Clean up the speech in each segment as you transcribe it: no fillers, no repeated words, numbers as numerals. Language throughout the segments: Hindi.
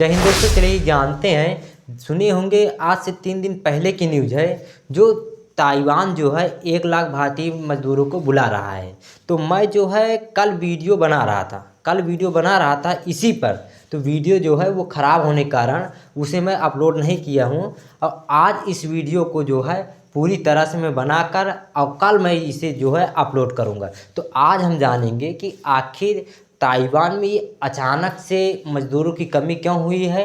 जय हिंद दोस्तों, चलिए जानते हैं। सुने होंगे आज से 3 दिन पहले की न्यूज़ है जो ताइवान जो है 1 लाख भारतीय मजदूरों को बुला रहा है। तो मैं जो है कल वीडियो बना रहा था इसी पर। तो वीडियो जो है वो ख़राब होने के कारण उसे मैं अपलोड नहीं किया हूँ। और आज इस वीडियो को जो है पूरी तरह से मैं बनाकर और कल मैं इसे जो है अपलोड करूँगा। तो आज हम जानेंगे कि आखिर ताइवान में ये अचानक से मज़दूरों की कमी क्यों हुई है,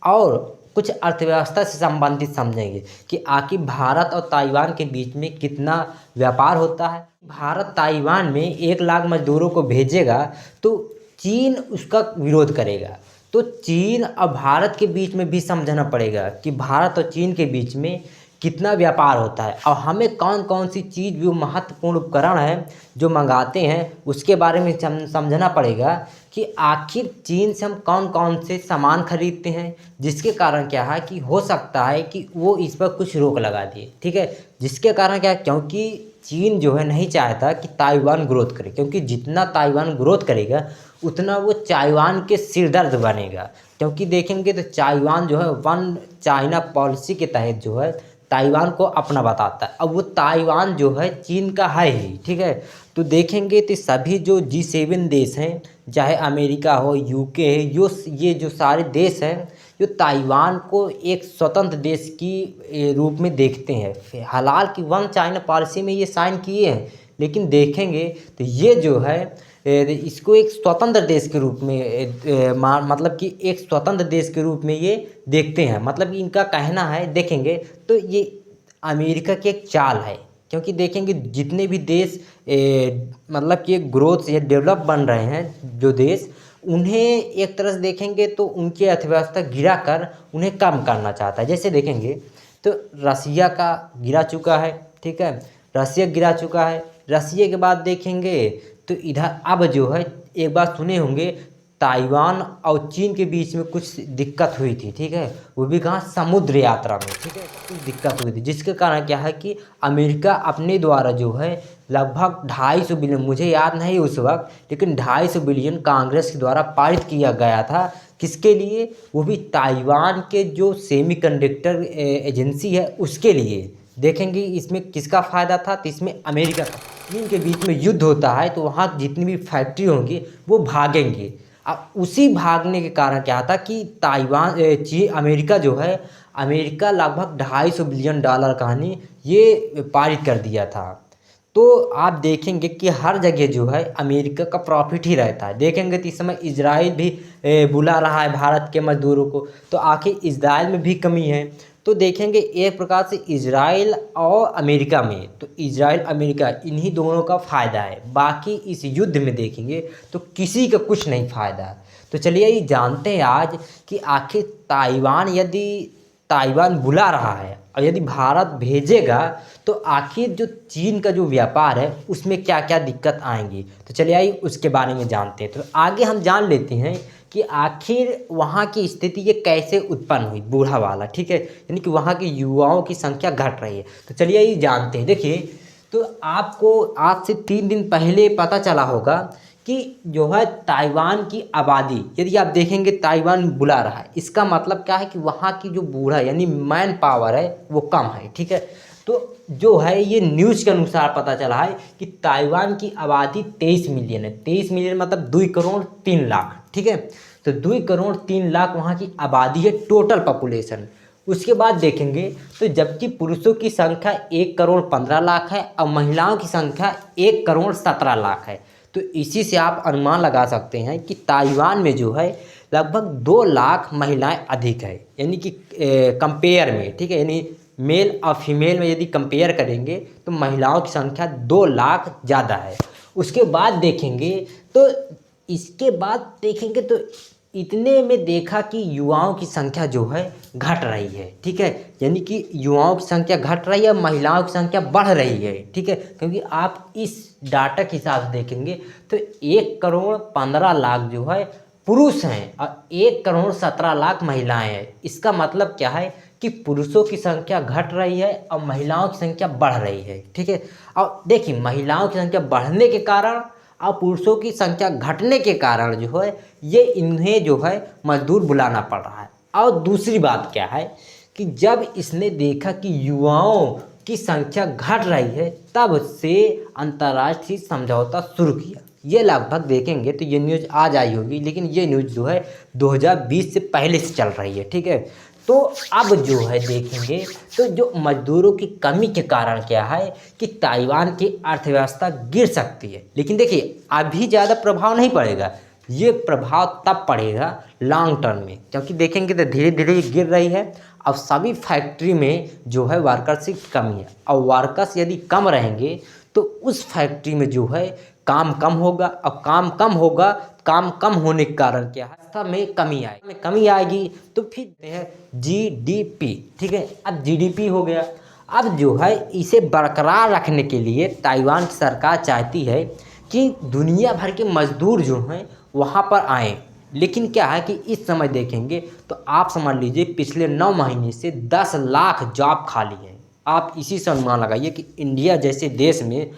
और कुछ अर्थव्यवस्था से संबंधित समझेंगे कि आखिर भारत और ताइवान के बीच में कितना व्यापार होता है। भारत ताइवान में 1 लाख मज़दूरों को भेजेगा तो चीन उसका विरोध करेगा। तो चीन और भारत के बीच में भी समझना पड़ेगा कि भारत और चीन के बीच में कितना व्यापार होता है, और हमें कौन कौन सी चीज़ जो महत्वपूर्ण उपकरण है जो मंगाते हैं उसके बारे में समझना पड़ेगा कि आखिर चीन से हम कौन कौन से सामान खरीदते हैं, जिसके कारण क्या है कि हो सकता है कि वो इस पर कुछ रोक लगा दिए। ठीक है, जिसके कारण क्या है, क्योंकि चीन जो है नहीं चाहता कि ताइवान ग्रोथ करे, क्योंकि जितना ताइवान ग्रोथ करेगा उतना वो ताइवान के सिरदर्द बनेगा। क्योंकि देखेंगे तो ताइवान जो है वन चाइना पॉलिसी के तहत जो है ताइवान को अपना बताता है। अब वो ताइवान जो है चीन का है ही। ठीक है, तो देखेंगे तो सभी जो G7 देश हैं, चाहे अमेरिका हो, यूके है, ये जो सारे देश हैं जो ताइवान को एक स्वतंत्र देश की रूप में देखते हैं। हालांकि वन चाइना पॉलिसी में ये साइन किए हैं, लेकिन देखेंगे तो ये जो है इसको एक स्वतंत्र देश के रूप में मतलब कि एक स्वतंत्र देश के रूप में ये देखते हैं। मतलब कि इनका कहना है, देखेंगे तो ये अमेरिका की एक चाल है। क्योंकि देखेंगे जितने भी देश मतलब कि ग्रोथ या डेवलप बन रहे हैं जो देश, उन्हें एक तरह से देखेंगे तो उनकी अर्थव्यवस्था गिरा कर उन्हें कम करना चाहता है। जैसे देखेंगे तो रसिया का गिरा चुका है। ठीक है, रसिया गिरा चुका है। रसिया के बाद देखेंगे तो इधर अब जो है, एक बात सुने होंगे, ताइवान और चीन के बीच में कुछ दिक्कत हुई थी। ठीक है, वो भी कहाँ, समुद्र यात्रा में। ठीक है, कुछ दिक्कत हुई थी, जिसके कारण क्या है कि अमेरिका अपने द्वारा जो है लगभग 250 बिलियन, मुझे याद नहीं उस वक्त, लेकिन 250 बिलियन कांग्रेस के द्वारा पारित किया गया था। किसके लिए? वो भी ताइवान के जो सेमीकंडक्टर एजेंसी है उसके लिए। देखेंगे इसमें किसका फ़ायदा था, तो इसमें अमेरिका का। चीन के बीच में युद्ध होता है तो वहाँ जितनी भी फैक्ट्री होंगी वो भागेंगे। अब उसी भागने के कारण क्या था कि अमेरिका जो है, अमेरिका लगभग $250 बिलियन कहानी ये पारित कर दिया था। तो आप देखेंगे कि हर जगह जो है अमेरिका का प्रॉफिट ही रहता है। देखेंगे तो इस समय इजराइल भी बुला रहा है भारत के मजदूरों को। तो आखिर इजराइल में भी कमी है। तो देखेंगे एक प्रकार से इजराइल और अमेरिका में, तो इजराइल अमेरिका इन्हीं दोनों का फ़ायदा है। बाकी इस युद्ध में देखेंगे तो किसी का कुछ नहीं फ़ायदा है। तो चलिए ये जानते हैं आज कि आखिर ताइवान बुला रहा है और यदि भारत भेजेगा तो आखिर जो चीन का जो व्यापार है उसमें क्या क्या दिक्कत आएंगी। तो चलिए आइए उसके बारे में जानते हैं। तो आगे हम जान लेते हैं कि आखिर वहाँ की स्थिति ये कैसे उत्पन्न हुई, बूढ़ा वाला। ठीक है, यानी कि वहाँ के युवाओं की संख्या घट रही है। तो चलिए ये जानते हैं। देखिए, तो आपको आज से 3 दिन पहले पता चला होगा कि जो है ताइवान की आबादी, यदि आप देखेंगे ताइवान बुला रहा है, इसका मतलब क्या है कि वहाँ की जो बूढ़ा यानी मैन पावर है वो कम है। ठीक है, तो जो है ये न्यूज़ के अनुसार पता चला है कि ताइवान की आबादी 23 मिलियन है। 23 मिलियन मतलब 2 करोड़ 3 लाख। ठीक है, तो 2 करोड़ 3 लाख वहाँ की आबादी है, टोटल पॉपुलेशन। उसके बाद देखेंगे तो जबकि पुरुषों की संख्या 1 करोड़ 15 लाख है और महिलाओं की संख्या 1 करोड़ 17 लाख है। तो इसी से आप अनुमान लगा सकते हैं कि ताइवान में जो है लगभग 2 लाख महिलाएं अधिक है, यानी कि कंपेयर में। ठीक है, यानी मेल और फीमेल में यदि कंपेयर करेंगे तो महिलाओं की संख्या 2 लाख ज़्यादा है। उसके बाद देखेंगे तो इतने में देखा कि युवाओं की संख्या जो है घट रही है। ठीक है, यानी कि युवाओं की संख्या घट रही है, महिलाओं की संख्या बढ़ रही है। ठीक है, क्योंकि आप इस डाटा के हिसाब से देखेंगे तो 1 करोड़ 15 लाख जो है पुरुष हैं और 1 करोड़ 17 लाख महिलाएं हैं। इसका मतलब क्या है कि पुरुषों की संख्या घट रही है और महिलाओं की संख्या बढ़ रही है। ठीक है, और देखिए महिलाओं की संख्या बढ़ने के कारण और पुरुषों की संख्या घटने के कारण जो है ये इन्हें जो है मजदूर बुलाना पड़ रहा है। और दूसरी बात क्या है कि जब इसने देखा कि युवाओं की संख्या घट रही है तब से अंतर्राष्ट्रीय समझौता शुरू किया। ये लगभग देखेंगे तो ये न्यूज़ आज आई होगी, लेकिन ये न्यूज़ जो है 2020 से पहले से चल रही है, ठीक है। तो अब जो है देखेंगे तो जो मजदूरों की कमी के कारण क्या है कि ताइवान की अर्थव्यवस्था गिर सकती है। लेकिन देखिए अभी ज़्यादा प्रभाव नहीं पड़ेगा, ये प्रभाव तब पड़ेगा लॉन्ग टर्म में, क्योंकि देखेंगे तो धीरे धीरे ये गिर रही है। अब सभी फैक्ट्री में जो है वर्कर्स की कमी है, और वर्कर्स यदि कम रहेंगे तो उस फैक्ट्री में जो है काम कम होगा। अब काम कम होगा, काम कम होने के कारण क्या है में कमी आएगी तो फिर है जीडीपी, ठीक है। अब जीडीपी हो गया। अब जो है इसे बरकरार रखने के लिए ताइवान की सरकार चाहती है कि दुनिया भर के मजदूर जो हैं वहाँ पर आएँ। लेकिन क्या है कि इस समय देखेंगे तो आप समझ लीजिए पिछले 9 महीने से 10 लाख जॉब खाली हैं। आप इसी से अनुमान लगाइए कि इंडिया जैसे देश में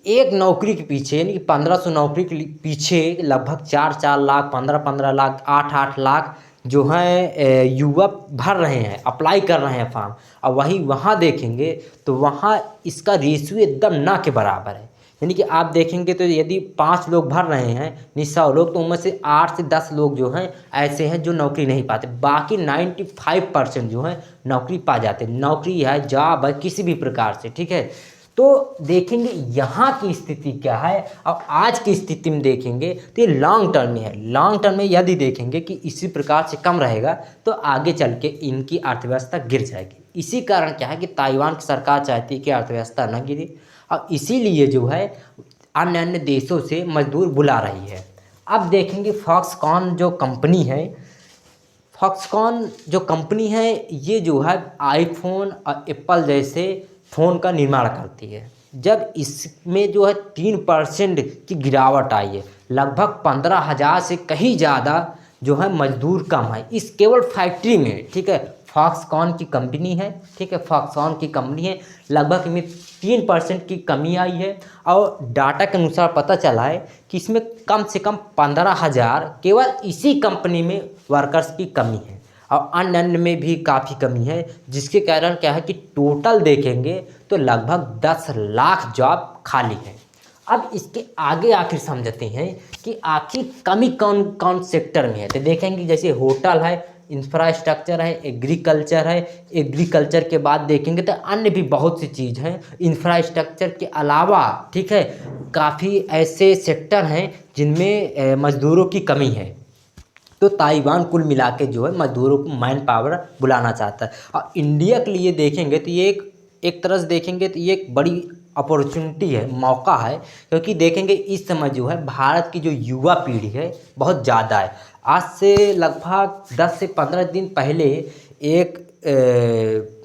एक नौकरी के पीछे यानी कि 1500 नौकरी के पीछे लगभग 4-4 लाख, 15-15 लाख, 8-8 लाख जो हैं युवा भर रहे हैं, अप्लाई कर रहे हैं फॉर्म। और वही वहाँ देखेंगे तो वहाँ इसका रेशियो एकदम ना के बराबर है। यानी कि आप देखेंगे तो यदि 5 लोग भर रहे हैं 100 लोग, तो उनमें से 8 से 10 लोग जो हैं ऐसे हैं जो नौकरी नहीं पाते। बाकी 95% जो हैं नौकरी पा जाते हैं। नौकरी है, जॉब है, किसी भी प्रकार से, ठीक है। तो देखेंगे यहाँ की स्थिति क्या है। अब आज की स्थिति में देखेंगे तो ये लॉन्ग टर्म में है। लॉन्ग टर्म में यदि देखेंगे कि इसी प्रकार से कम रहेगा तो आगे चल के इनकी अर्थव्यवस्था गिर जाएगी। इसी कारण क्या है कि ताइवान की सरकार चाहती है कि अर्थव्यवस्था न गिरे, और इसीलिए जो है अन्य अन्य देशों से मजदूर बुला रही है। अब देखेंगे फॉक्सकॉन जो कंपनी है, फॉक्सकॉन जो कंपनी है ये जो है आईफोन और एप्पल जैसे फ़ोन का निर्माण करती है। जब इसमें जो है 3% की गिरावट आई है, लगभग 15,000 से कहीं ज़्यादा जो है मजदूर कम है इस केवल फैक्ट्री में, ठीक है। फॉक्सकॉन की कंपनी है, ठीक है, फॉक्सकॉन की कंपनी है। लगभग इसमें 3% की कमी आई है, और डाटा के अनुसार पता चला है कि इसमें कम से कम 15,000 केवल इसी कंपनी में वर्कर्स की कमी है, और अन्य में भी काफ़ी कमी है। जिसके कारण क्या है कि टोटल देखेंगे तो लगभग 10 लाख जॉब खाली है। अब इसके आगे आखिर समझते हैं कि आखिर कमी कौन कौन सेक्टर में है। तो देखेंगे जैसे होटल है, इंफ्रास्ट्रक्चर है, एग्रीकल्चर है। एग्रीकल्चर के बाद देखेंगे तो अन्य भी बहुत सी चीज़ हैं इंफ्रास्ट्रक्चर के अलावा, ठीक है। काफ़ी ऐसे सेक्टर हैं जिनमें मज़दूरों की कमी है। तो ताइवान कुल मिला के जो है मजदूरों को मैन पावर बुलाना चाहता है। और इंडिया के लिए देखेंगे तो ये एक तरह से देखेंगे तो ये एक बड़ी अपॉर्चुनिटी है, मौका है। क्योंकि देखेंगे इस समय जो है भारत की जो युवा पीढ़ी है बहुत ज़्यादा है। आज से लगभग 10 से 15 दिन पहले एक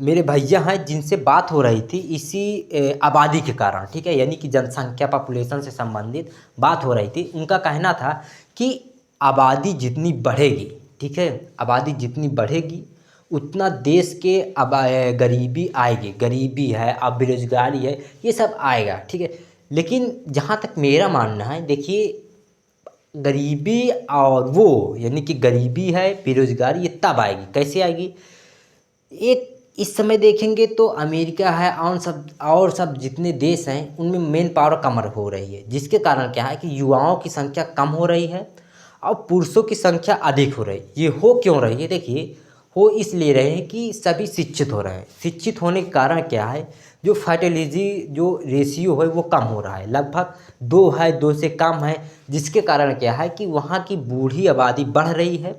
मेरे भैया हैं जिनसे बात हो रही थी इसी आबादी के कारण, ठीक है, यानी कि जनसंख्या पॉपुलेशन से संबंधित बात हो रही थी। उनका कहना था कि आबादी जितनी बढ़ेगी, ठीक है, आबादी जितनी बढ़ेगी उतना देश के अब गरीबी आएगी। गरीबी है, अब बेरोजगारी है, ये सब आएगा, ठीक है। लेकिन जहाँ तक मेरा मानना है, देखिए गरीबी और वो यानी कि गरीबी है, बेरोजगारी ये तब आएगी, कैसे आएगी। एक इस समय देखेंगे तो अमेरिका है और सब जितने देश हैं उनमें मेन पावर कम हो रही है। जिसके कारण क्या है कि युवाओं की संख्या कम हो रही है और पुरुषों की संख्या अधिक हो रही है। ये हो क्यों रही है, देखिए हो इसलिए रहे हैं कि सभी शिक्षित हो रहे हैं। शिक्षित होने के कारण क्या है, जो फर्टिलिटी जो रेशियो है वो कम हो रहा है, लगभग 2 है, 2 से कम है। जिसके कारण क्या है कि वहाँ की बूढ़ी आबादी बढ़ रही है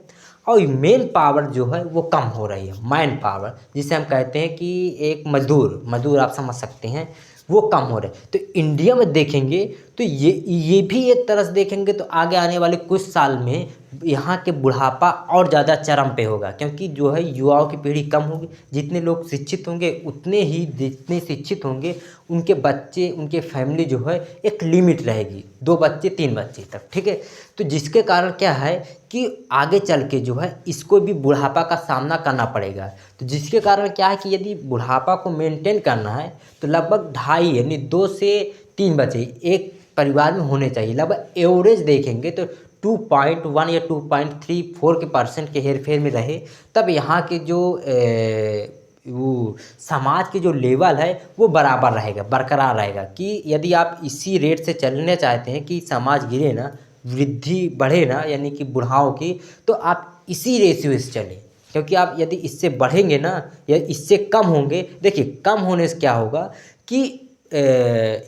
और मेन पावर जो है वो कम हो रही है। मैन पावर जिसे हम कहते हैं कि एक मजदूर आप समझ सकते हैं, वो कम हो रहे हैं। तो इंडिया में देखेंगे तो ये भी एक तरह से देखेंगे तो आगे आने वाले कुछ साल में यहाँ के बुढ़ापा और ज़्यादा चरम पे होगा। क्योंकि जो है युवाओं की पीढ़ी कम होगी, जितने लोग शिक्षित होंगे उतने ही जितने शिक्षित होंगे उनके बच्चे, उनके फैमिली जो है एक लिमिट रहेगी, 2 बच्चे 3 बच्चे तक, ठीक है। तो जिसके कारण क्या है कि आगे चल के जो है इसको भी बुढ़ापा का सामना करना पड़ेगा। तो जिसके कारण क्या है कि यदि बुढ़ापा को मेंटेन करना है तो लगभग 2.5 यानी 2 से 3 बच्चे, एक परिवार में होने चाहिए। लगभग एवरेज देखेंगे तो 2.1 या 2.34 के % के हेरफेर में रहे, तब यहाँ के जो वो समाज के जो लेवल है वो बराबर रहेगा, बरकरार रहेगा। कि यदि आप इसी रेट से चलने चाहते हैं कि समाज गिरे ना, वृद्धि बढ़े ना, यानी कि बुढ़ाओं की, तो आप इसी रेशियो से चलें। क्योंकि आप यदि इससे बढ़ेंगे ना या इससे कम होंगे, देखिए कम होने से क्या होगा कि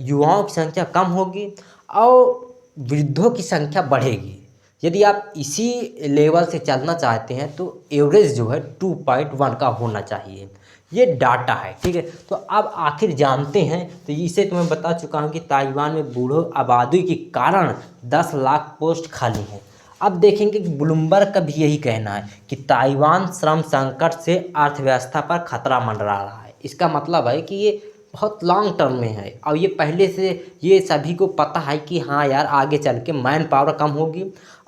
युवाओं की संख्या कम होगी और वृद्धों की संख्या बढ़ेगी। यदि आप इसी लेवल से चलना चाहते हैं तो एवरेज जो है 2.1 का होना चाहिए। ये डाटा है, ठीक है। तो अब आखिर जानते हैं, तो इसे तो मैं बता चुका हूँ कि ताइवान में बूढ़ों आबादी के कारण 10 लाख पोस्ट खाली हैं। अब देखेंगे कि ब्लूमबर्ग का भी यही कहना है कि ताइवान श्रम संकट से अर्थव्यवस्था पर खतरा मंडरा रहा है। इसका मतलब है कि ये बहुत लॉन्ग टर्म में है और ये पहले से ये सभी को पता है कि हाँ यार आगे चल के मैन पावर कम होगी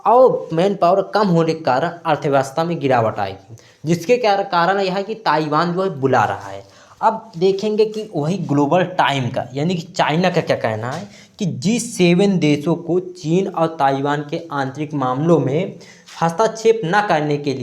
और मैन पावर कम होने के कारण अर्थव्यवस्था में गिरावट आएगी, जिसके कारण यह है कि ताइवान जो है बुला रहा है। अब देखेंगे कि वही ग्लोबल टाइम का यानी कि चाइना का क्या कहना है कि G7 देशों को चीन और ताइवान के आंतरिक मामलों में हस्तक्षेप न करने के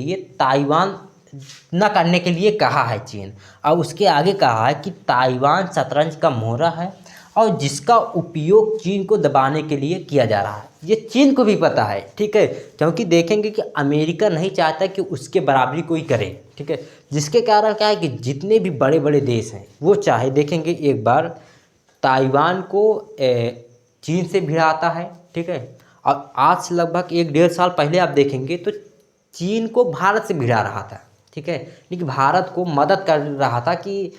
लिए कहा है चीन। और उसके आगे कहा है कि ताइवान शतरंज का मोहरा है और जिसका उपयोग चीन को दबाने के लिए किया जा रहा है। ये चीन को भी पता है, ठीक है, क्योंकि देखेंगे कि अमेरिका नहीं चाहता कि उसके बराबरी कोई करे, ठीक है। जिसके कारण क्या है कि जितने भी बड़े बड़े देश हैं वो चाहे, देखेंगे एक बार ताइवान को चीन से भिड़ाता है, ठीक है। और आज से लगभग 1-1.5 साल पहले आप देखेंगे तो चीन को भारत से भिड़ा रहा था, ठीक है। लेकिन भारत को मदद कर रहा था कि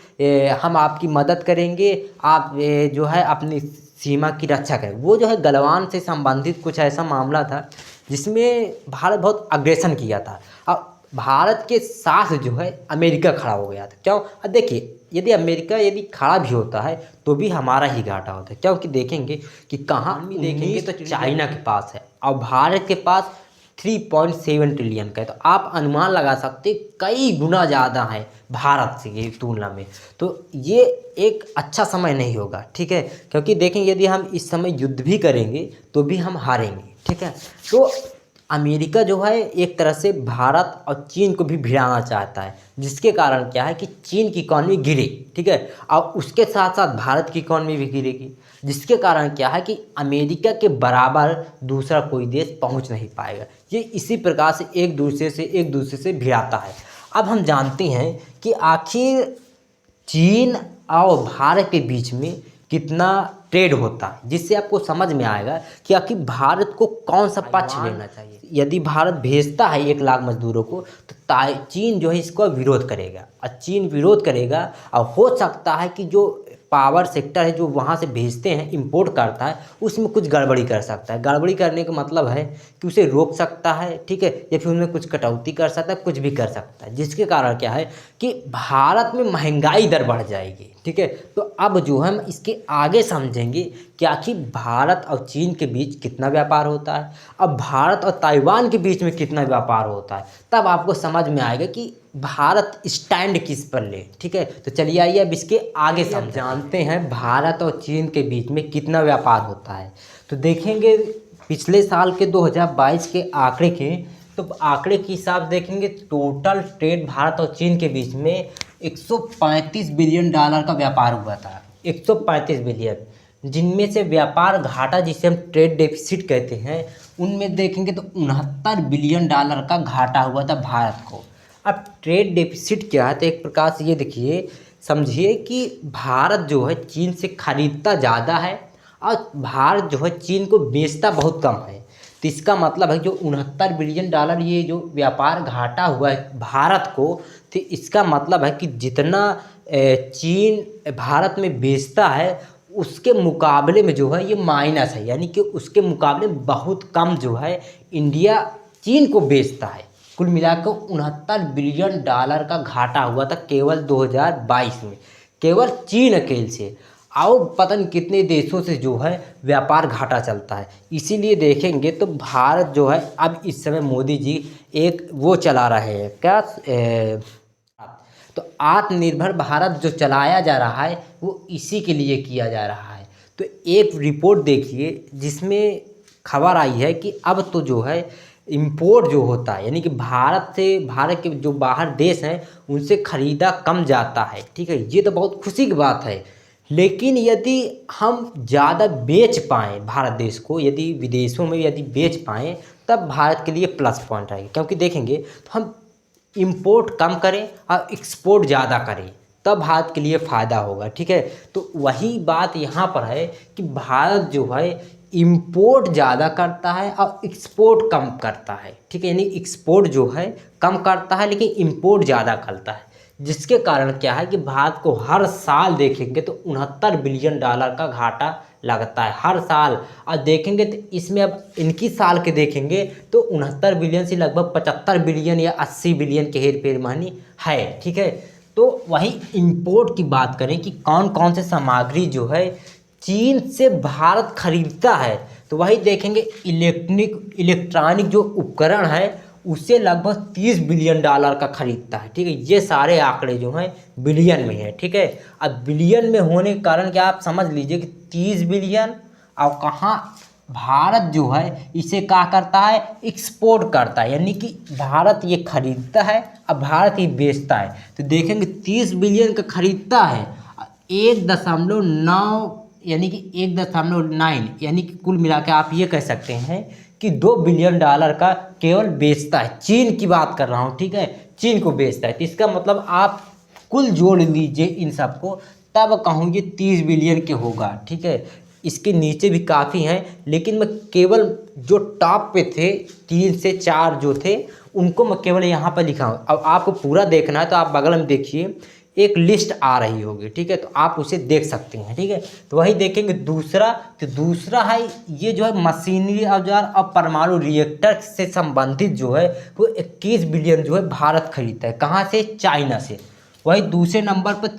हम आपकी मदद करेंगे, आप जो है अपनी सीमा की रक्षा करें। वो जो है गलवान से संबंधित कुछ ऐसा मामला था जिसमें भारत बहुत अग्रेसन किया था और भारत के साथ जो है अमेरिका खड़ा हो गया था। क्यों? अब देखिए यदि अमेरिका यदि खड़ा भी होता है तो भी हमारा ही घाटा होता है, क्योंकि देखेंगे कि कहाँ भी देखेंगे तो चाइना के पास है और भारत के पास 3.7 ट्रिलियन का है। तो आप अनुमान लगा सकते कई गुना ज़्यादा है भारत से की तुलना में। तो ये एक अच्छा समय नहीं होगा, ठीक है, क्योंकि देखेंगे यदि हम इस समय युद्ध भी करेंगे तो भी हम हारेंगे, ठीक है। तो अमेरिका जो है एक तरह से भारत और चीन को भी भिड़ाना चाहता है, जिसके कारण क्या है कि चीन की इकॉनमी गिरे, ठीक है, और उसके साथ साथ भारत की इकॉनमी भी गिरेगी, जिसके कारण क्या है कि अमेरिका के बराबर दूसरा कोई देश पहुंच नहीं पाएगा। ये इसी प्रकार से एक दूसरे से भिड़ाता है। अब हम जानते हैं कि आखिर चीन और भारत के बीच में कितना ट्रेड होता है, जिससे आपको समझ में आएगा कि आखिर भारत को कौन सा पक्ष लेना चाहिए। यदि भारत भेजता है 1 लाख मजदूरों को तो चीन जो है इसको विरोध करेगा और चीन विरोध करेगा और हो सकता है कि जो पावर सेक्टर है जो वहाँ से भेजते हैं, इंपोर्ट करता है, उसमें कुछ गड़बड़ी कर सकता है। गड़बड़ी करने का मतलब है कि उसे रोक सकता है, ठीक है, या फिर उनमें कुछ कटौती कर सकता है, कुछ भी कर सकता है, जिसके कारण क्या है कि भारत में महंगाई दर बढ़ जाएगी, ठीक है। तो अब जो हम इसके आगे समझेंगे कि आखिर भारत और चीन के बीच कितना व्यापार होता है, अब भारत और ताइवान के बीच में कितना व्यापार होता है, तब आपको समझ में आएगा कि भारत स्टैंड किस पर ले, ठीक है। तो चलिए आइए अब इसके आगे हम जानते हैं भारत और चीन के बीच में कितना व्यापार होता है। तो देखेंगे पिछले साल के 2022 के आंकड़े के, तो आंकड़े के हिसाब देखेंगे टोटल ट्रेड भारत और चीन के बीच में $135 बिलियन का व्यापार हुआ था। 135 बिलियन, जिनमें से व्यापार घाटा जिसे हम ट्रेड डेफिसिट कहते हैं, उनमें देखेंगे तो $69 बिलियन का घाटा हुआ था भारत को। अब ट्रेड डेफिसिट क्या है, तो एक प्रकार से ये देखिए समझिए कि भारत जो है चीन से खरीदता ज़्यादा है और भारत जो है चीन को बेचता बहुत कम है। तो इसका मतलब है जो $69 बिलियन ये जो व्यापार घाटा हुआ है भारत को, तो इसका मतलब है कि जितना चीन भारत में बेचता है उसके मुकाबले में जो है ये माइनस है, यानी कि उसके मुकाबले बहुत कम जो है इंडिया चीन को बेचता है। कुल मिलाकर $69 बिलियन का घाटा हुआ था केवल 2022 में, केवल चीन अकेले से, और पता नहीं कितने देशों से जो है व्यापार घाटा चलता है। इसीलिए देखेंगे तो भारत जो है अब इस समय मोदी जी एक वो चला रहे हैं क्या, तो आत्मनिर्भर भारत जो चलाया जा रहा है वो इसी के लिए किया जा रहा है। तो एक रिपोर्ट देखिए जिसमें खबर आई है कि अब तो जो है इम्पोर्ट जो होता है, यानी कि भारत के जो बाहर देश हैं उनसे ख़रीदा कम जाता है। ठीक है, ये तो बहुत खुशी की बात है। लेकिन यदि हम ज़्यादा बेच पाएँ भारत देश को, यदि विदेशों में यदि बेच पाएँ, तब भारत के लिए प्लस पॉइंट आएगी। क्योंकि देखेंगे तो हम इंपोर्ट कम करें और एक्सपोर्ट ज़्यादा करें, तब भारत के लिए फ़ायदा होगा। ठीक है, तो वही बात यहाँ पर है कि भारत जो है इंपोर्ट ज़्यादा करता है और एक्सपोर्ट कम करता है। ठीक है, यानी एक्सपोर्ट जो है कम करता है लेकिन इंपोर्ट ज़्यादा करता है, जिसके कारण क्या है कि भारत को हर साल देखेंगे तो 69 बिलियन डॉलर का घाटा लगता है हर साल। और देखेंगे तो इसमें अब इनकी साल के देखेंगे तो 69 बिलियन से लगभग 75 बिलियन या 80 बिलियन के हेर फेर मानी है। ठीक है, तो वही इंपोर्ट की बात करें कि कौन कौन से सामग्री जो है चीन से भारत खरीदता है, तो वही देखेंगे इलेक्ट्रॉनिक जो उपकरण है उससे लगभग 30 बिलियन डॉलर का खरीदता है। ठीक है, ये सारे आंकड़े जो हैं बिलियन में हैं। ठीक है, अब बिलियन में होने के कारण क्या आप समझ लीजिए कि 30 बिलियन, और कहाँ भारत जो है इसे क्या करता है, एक्सपोर्ट करता है, यानी कि भारत ये खरीदता है अब भारत ही बेचता है। तो देखेंगे 30 बिलियन का खरीदता है, 1.9 यानी कि 1.9 यानी कि कुल मिला के आप ये कह सकते हैं कि 2 बिलियन डॉलर का केवल बेचता है। चीन की बात कर रहा हूँ। ठीक है, चीन को बेचता है, तो इसका मतलब आप कुल जोड़ लीजिए इन सबको, तब कहूँगी 30 बिलियन के होगा। ठीक है, इसके नीचे भी काफ़ी हैं, लेकिन मैं केवल जो टॉप पे थे 3 से 4 जो थे उनको मैं केवल यहाँ पर लिखा हूँ। अब आपको पूरा देखना है तो आप बगल में देखिए एक लिस्ट आ रही होगी। ठीक है, तो आप उसे देख सकते हैं। ठीक है, तो वही देखेंगे दूसरा, तो दूसरा है ये जो है मशीनरी औजार और परमाणु रिएक्टर से संबंधित जो है वो 21 बिलियन जो है भारत खरीदता है। कहाँ से, चाइना से। वही दूसरे नंबर पर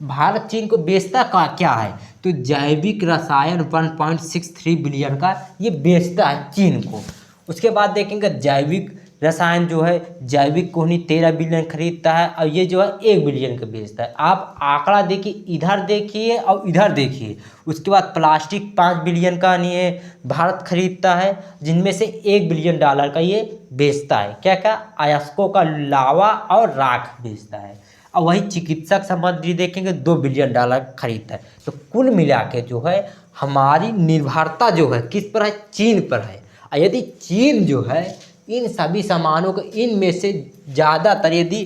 भारत चीन को बेचता का क्या है, तो जैविक रसायन 1.63 बिलियन का ये बेचता है चीन को। उसके बाद देखेंगे जैविक रसायन जो है जैविक कोहनी 13 बिलियन खरीदता है और ये जो है 1 बिलियन का बेचता है। आप आंकड़ा देखिए, इधर देखिए और इधर देखिए। उसके बाद प्लास्टिक 5 बिलियन का नहीं है भारत खरीदता है, जिनमें से 1 बिलियन डॉलर का ये बेचता है। क्या क्या, अयस्कों का लावा और राख बेचता है। और वही चिकित्सक सामग्री देखेंगे 2 बिलियन डॉलर खरीदता है। तो कुल मिला के जो है हमारी निर्भरता जो है किस पर है, चीन पर है। और यदि चीन जो है इन सभी सामानों को, इनमें से ज़्यादातर यदि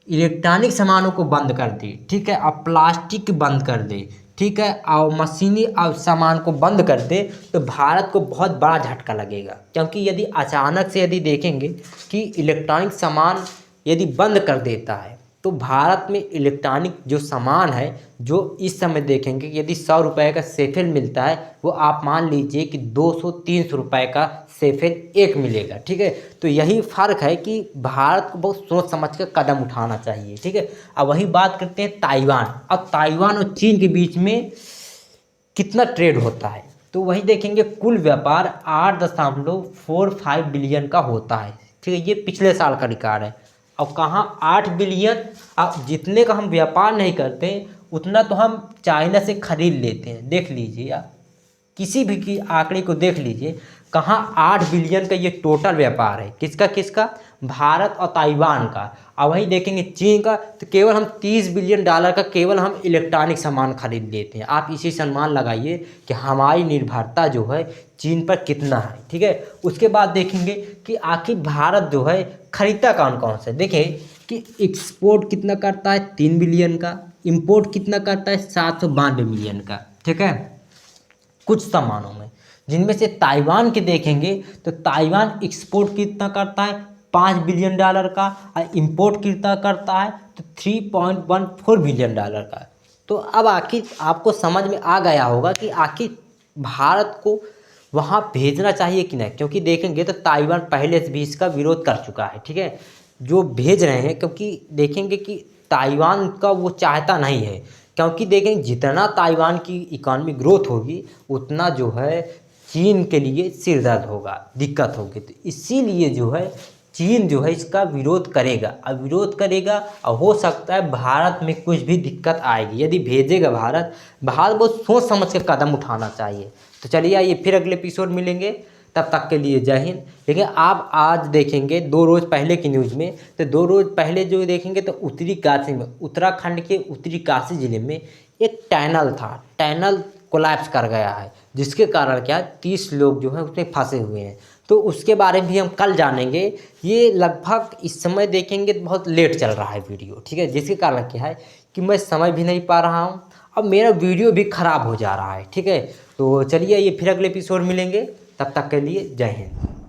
इलेक्ट्रॉनिक सामानों को बंद कर दे, ठीक है, और प्लास्टिक बंद कर दे, ठीक है, और मशीनी और सामान को बंद कर दे, तो भारत को बहुत बड़ा झटका लगेगा। क्योंकि यदि अचानक से यदि देखेंगे कि इलेक्ट्रॉनिक सामान यदि बंद कर देता है, तो भारत में इलेक्ट्रॉनिक जो सामान है, जो इस समय देखेंगे कि यदि 100 रुपये का सेफेल मिलता है, वो आप मान लीजिए कि 200-300 रुपये का सेफेल एक मिलेगा। ठीक है, तो यही फ़र्क है कि भारत को बहुत सोच समझ कर कदम उठाना चाहिए। ठीक है, अब वही बात करते हैं ताइवान। अब ताइवान और चीन के बीच में कितना ट्रेड होता है, तो वही देखेंगे कुल व्यापार 8.45 बिलियन का होता है। ठीक है, ये पिछले साल का रिकॉर्ड है। अब कहाँ 8 बिलियन, अब जितने का हम व्यापार नहीं करते उतना तो हम चाइना से खरीद लेते हैं। देख लीजिए आप किसी भी की आंकड़े को देख लीजिए, कहाँ 8 बिलियन का ये टोटल व्यापार है। किसका किसका, भारत और ताइवान का। अब वही देखेंगे चीन का, तो केवल हम 30 बिलियन डॉलर का केवल हम इलेक्ट्रॉनिक सामान खरीद लेते हैं। आप इसी से अनुमान लगाइए कि हमारी निर्भरता जो है चीन पर कितना है। ठीक है, उसके बाद देखेंगे कि आखिर भारत जो है खरीदता कौन कौन से। देखें कि एक्सपोर्ट कितना करता है 3 बिलियन का, इंपोर्ट कितना करता है 792 मिलियन का। ठीक है, कुछ सामानों में, जिनमें से ताइवान के देखेंगे तो ताइवान एक्सपोर्ट कितना करता है 5 बिलियन डॉलर का, और इंपोर्ट कितना करता है तो 3.14 बिलियन डॉलर का। तो अब आखिर आपको समझ में आ गया होगा कि आखिर भारत को वहाँ भेजना चाहिए कि नहीं। क्योंकि देखेंगे तो ताइवान पहले से भी इसका विरोध कर चुका है। ठीक है, जो भेज रहे हैं, क्योंकि देखेंगे कि ताइवान का वो चाहता नहीं है। क्योंकि देखेंगे जितना ताइवान की इकॉनमी ग्रोथ होगी उतना जो है चीन के लिए सिर दर्द होगा, दिक्कत होगी। तो इसीलिए जो है चीन जो है इसका विरोध करेगा, अब विरोध करेगा और हो सकता है भारत में कुछ भी दिक्कत आएगी। यदि भेजेगा भारत बहुत सोच समझ के कदम उठाना चाहिए। तो चलिए आइए फिर अगले एपिसोड मिलेंगे, तब तक के लिए जय हिंद। लेकिन आप आज देखेंगे 2 रोज़ पहले की न्यूज़ में, तो 2 रोज़ पहले जो देखेंगे तो उत्तरी काशी में, उत्तराखंड के उत्तरी काशी ज़िले में एक टनल था, टनल कोलैप्स कर गया है, जिसके कारण क्या 30 लोग जो हैं उसमें फंसे हुए हैं। तो उसके बारे में भी हम कल जानेंगे। ये लगभग इस समय देखेंगे तो बहुत लेट चल रहा है वीडियो, ठीक है, जिसके कारण क्या है कि मैं समय भी नहीं पा रहा हूँ, अब मेरा वीडियो भी ख़राब हो जा रहा है, ठीक है। तो चलिए ये फिर अगले एपिसोड मिलेंगे, तब तक के लिए जय हिंद।